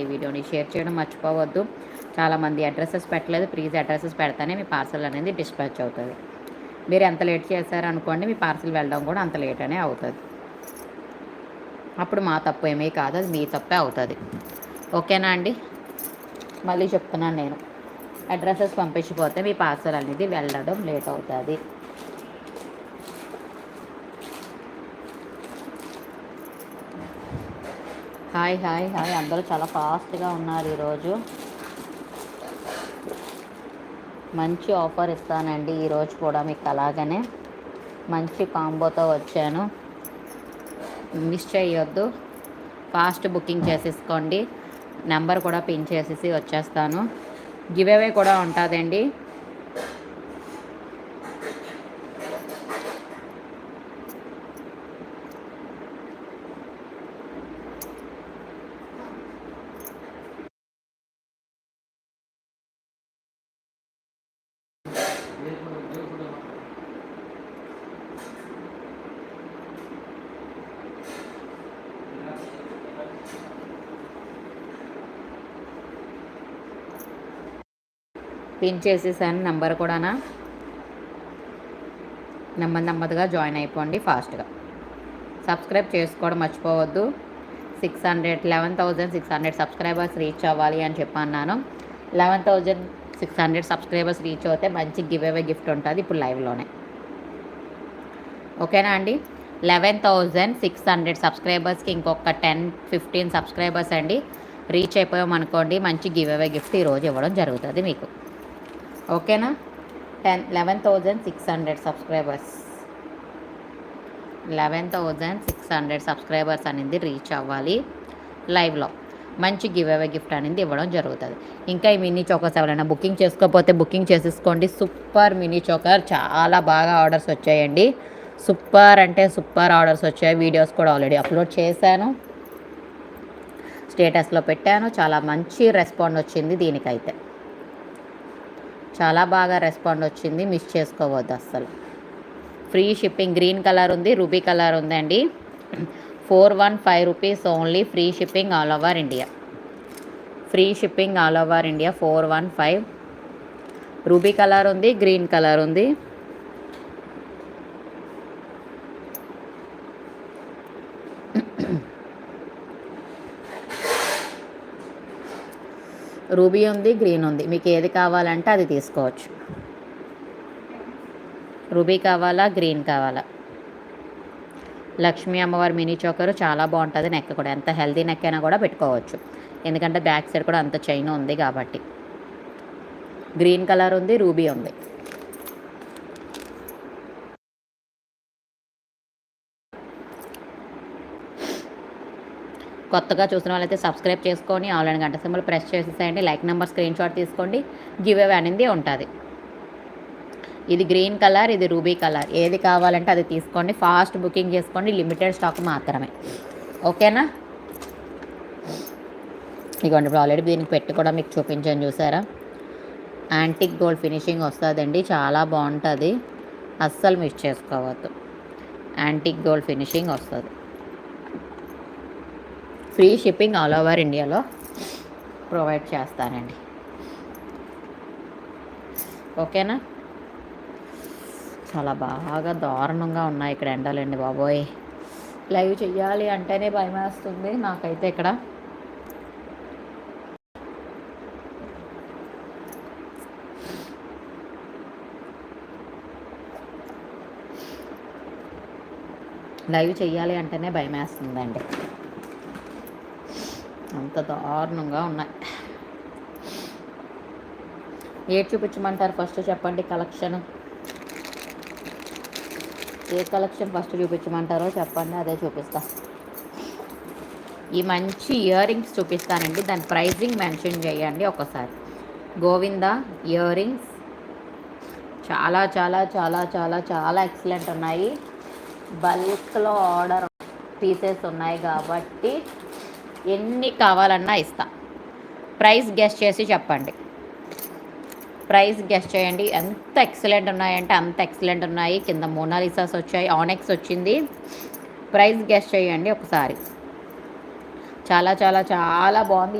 వాళ్ళకి వీడియోని షేర్ చేయడం మర్చిపోవద్దు. చాలామంది అడ్రసెస్ పెట్టలేదు. ప్లీజ్ అడ్రసెస్ పెడితేనే మీ పార్సల్ అనేది డిస్పాచ్ అవుతుంది. మీరు ఎంత లేట్ చేశారనుకోండి మీ పార్సల్ వెళ్ళడం కూడా అంత లేట్ అనే అవుతుంది. అప్పుడు మా తప్పు ఏమీ కాదు, అది మీ తప్పే అవుతుంది. ఓకేనా అండి? మళ్ళీ చెప్తున్నాను, నేను అడ్రసెస్ పంపించిపోతే మీ పార్సల్ అనేది వెళ్ళడం లేట్ అవుతుంది. హాయ్ హాయ్ హాయ్, అందరూ చాలా ఫాస్ట్గా ఉన్నారు ఈరోజు. మంచి ఆఫర్ ఇస్తానండి ఈరోజు కూడా మీకు. అలాగనే మంచి కాంబోతో వచ్చాను, మిస్ చేయొద్దు. ఫాస్ట్ బుకింగ్ చేసేసుకోండి. నెంబర్ కూడా పిన్ చేసేసి వచ్చేస్తాను. గివ్ అవే కూడా ఉంటుందండి. పిన్ చేసేసాను నెంబర్ కూడానా. నెమ్మదిగా జాయిన్ అయిపోండి ఫాస్ట్గా. సబ్స్క్రైబ్ చేసుకోవడం మర్చిపోవద్దు. 11,600 సబ్స్క్రైబర్స్ రీచ్ అవ్వాలి అని చెప్పన్నాను. 11,600 సబ్స్క్రైబర్స్ రీచ్ అవుతే మంచి గివ్ అవే గిఫ్ట్ ఉంటుంది ఇప్పుడు లైవ్లోనే. ఓకేనా అండి? 11,600 సబ్స్క్రైబర్స్కి ఇంకొక 10-15 సబ్స్క్రైబర్స్ అండి రీచ్ అయిపోయామనుకోండి, మంచి గివ్ అవే గిఫ్ట్ ఈరోజు ఇవ్వడం జరుగుతుంది మీకు. ఓకేనా? 11,600 సబ్స్క్రైబర్స్, 11,600 సబ్స్క్రైబర్స్ అనేది రీచ్ అవ్వాలి లైవ్లో. మంచి గివ్ అవే గిఫ్ట్ అనేది ఇవ్వడం జరుగుతుంది. ఇంకా ఈ మినీ చోకర్స్ ఎవరైనా బుకింగ్ చేసుకోకపోతే బుకింగ్ చేసేసుకోండి. సూపర్ మినీ చోకర్, చాలా బాగా ఆర్డర్స్ వచ్చాయండి. సూపర్ అంటే సూపర్ ఆర్డర్స్ వచ్చాయి. వీడియోస్ కూడా ఆల్రెడీ అప్లోడ్ చేశాను, స్టేటస్లో పెట్టాను. చాలా మంచి రెస్పాండ్ వచ్చింది దీనికైతే, చాలా బాగా రెస్పాండ్ వచ్చింది. మిస్ చేసుకోవద్దు అస్సలు. ఫ్రీ షిప్పింగ్, గ్రీన్ కలర్ ఉంది, రూబీ కలర్ ఉందండి. 415 rupees only. Free shipping all over India. Free shipping all over India 415. Ruby colour ఉంది, గ్రీన్ కలర్ ఉంది. రూబీ ఉంది, గ్రీన్ ఉంది. మీకు ఏది కావాలంటే అది తీసుకోవచ్చు. రూబీ కావాలా, గ్రీన్ కావాలా? లక్ష్మీ అమ్మవారి మినీ చోకరు చాలా బాగుంటుంది. నెక్ కూడా ఎంత హెల్తీ నెక్ అయినా కూడా పెట్టుకోవచ్చు, ఎందుకంటే బ్యాక్ సైడ్ కూడా అంత చైన్ ఉంది కాబట్టి. గ్రీన్ కలర్ ఉంది, రూబీ ఉంది. కొత్తగా చూసిన వాళ్ళైతే సబ్స్క్రైబ్ చేసుకొని ఆన్లైన్ గంట సింబల్ ప్రెస్ చేసేసేయండి. లైక్ నెంబర్ స్క్రీన్ షాట్ తీసుకోండి. గివ్ అవే అనేది ఉంటుంది. ఇది గ్రీన్ కలర్, ఇది రూబీ కలర్. ఏది కావాలంటే అది తీసుకోండి. ఫాస్ట్ బుకింగ్ చేసుకోండి, లిమిటెడ్ స్టాక్ మాత్రమే. ఓకేనా? ఇదిగోండి, ఇప్పుడు ఆల్రెడీ దీనికి పెట్టి కూడా మీకు చూపించాను, చూసారా? యాంటిక్ గోల్డ్ ఫినిషింగ్ వస్తుందండి, చాలా బాగుంటుంది. అస్సలు మిస్ చేసుకోవద్దు. యాంటిక్ గోల్డ్ ఫినిషింగ్ వస్తుంది. ఫ్రీ షిప్పింగ్ ఆల్ ఓవర్ ఇండియాలో ప్రొవైడ్ చేస్తానండి. ఓకేనా? చాలా బాగా దారుణంగా ఉన్నాయి ఇక్కడ ఎండలండి బాబోయ్. లైవ్ చెయ్యాలి అంటేనే భయం వేస్తుంది నాకైతే. ఇక్కడ లైవ్ చెయ్యాలి అంటేనే భయం వేస్తుందండి, అంత దారుణంగా ఉన్నాయి. ఏది చూపించమంటారు ఫస్ట్ చెప్పండి? కలెక్షన్ ఏ కలెక్షన్ ఫస్ట్ చూపించమంటారో చెప్పండి, అదే చూపిస్తా. ఈ మంచి ఇయర్ రింగ్స్ చూపిస్తానండి, దాని ప్రైజింగ్ మెన్షన్ చేయండి ఒకసారి. గోవిందా ఇయర్ రింగ్స్ చాలా చాలా చాలా చాలా చాలా ఎక్సలెంట్ ఉన్నాయి. బల్క్లో ఆర్డర్ పీసెస్ ఉన్నాయి కాబట్టి ఎన్ని కావాలన్నా ఇస్తా. ప్రైస్ గెస్ట్ చేసి చెప్పండి. ప్రైస్ గెస్ట్ చేయండి. ఎంత ఎక్సలెంట్ ఉన్నాయంటే అంత ఎక్సలెంట్ ఉన్నాయి. కింద మోనాలిసాస్ వచ్చాయి, ఆనెక్స్ వచ్చింది. ప్రైస్ గెస్ట్ చేయండి ఒకసారి. చాలా చాలా చాలా బాగుంది.